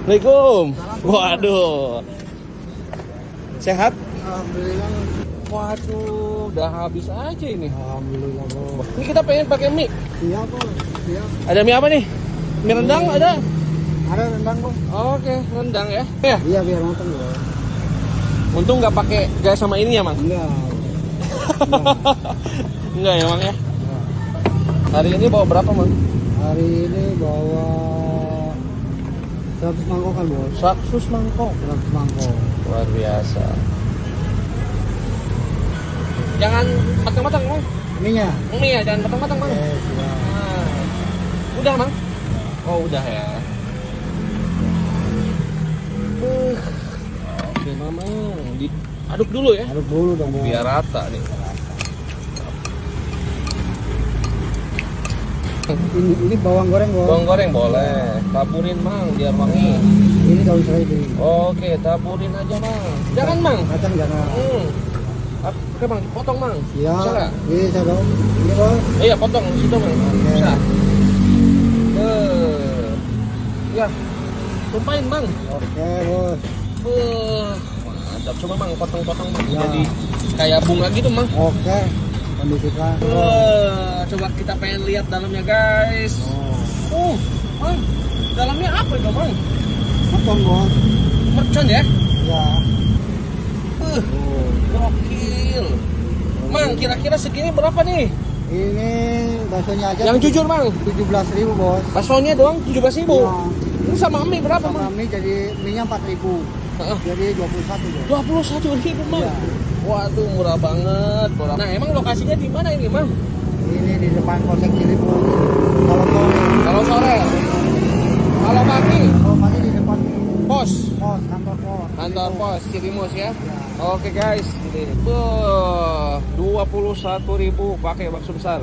Assalamualaikum. Waduh. Sehat? Alhamdulillah. Waduh, udah habis aja ini. Alhamdulillah, Bos. Ini kita pengen pakai mie. Siap, Bos. Siap. Ada mie apa nih? Mie rendang ada? Ada rendang, Bos. Oke, rendang ya. Ya. Iya, biar matang, Bos. Untung nggak pakai gas sama ini ya, Mang? Enggak. Enggak ya, Mang ya? Hari ini bawa berapa, Mang? Hari ini bawa 100 mangkok kan, Bos? 100 mangkok. 100 mangkok. Luar biasa. Jangan matang-matang, Mang. Ininya? Ini ya, jangan matang-matang, Mang. Siap. Nah. Udah, Mang? Oh, udah ya. Oke, Mang. Diaduk dulu ya. Aduk dulu dong, Bos. Biar rata nih. Ini bawang goreng, Bos. Bawang goreng boleh. Taburin, Mang, biar wangi. Ini daun seledri. Oke, taburin aja, Mang. Jangan, Mang. Kacang jangan. Oke, Mang, potong, Mang. Iya. Bisa nggak? Bisa dong. Ini, Bos. Iya, potong situ, Mang. Oke. Bisa. Ya. Tumpahin, Mang. Oke, Bos. Mantap. Coba, Mang, potong-potong, Mang. Ya. Jadi kayak bunga gitu, Mang. Oke. Kondisikan. Coba kita pengen lihat dalamnya, guys. Mang. Dalamnya apa itu, Mang? Matang, Bos. Mercon ya? Ya. Gokil. Mang, kira-kira segini berapa nih? Ini baksonya aja. Yang jujur, Mang. 17.000, Bos. Baksonya doang 17.000. Ya. Ini sama mie berapa, Sama Mang? mie jadi mie-nya 4.000. Heeh. Jadi 21, Bos. 21.000, Mang. Iya. Waduh, murah banget. Nah, emang lokasinya di mana ini, Mang? Ini di depan Polsek Cilipus. Kalau sore, Kalau sore. Kalau pagi, kalau pagi di depan pos. kantor pos. Kantor pos Cilimus ya. Ya. Oke, guys. Ini. 21.000 pakai bakso besar.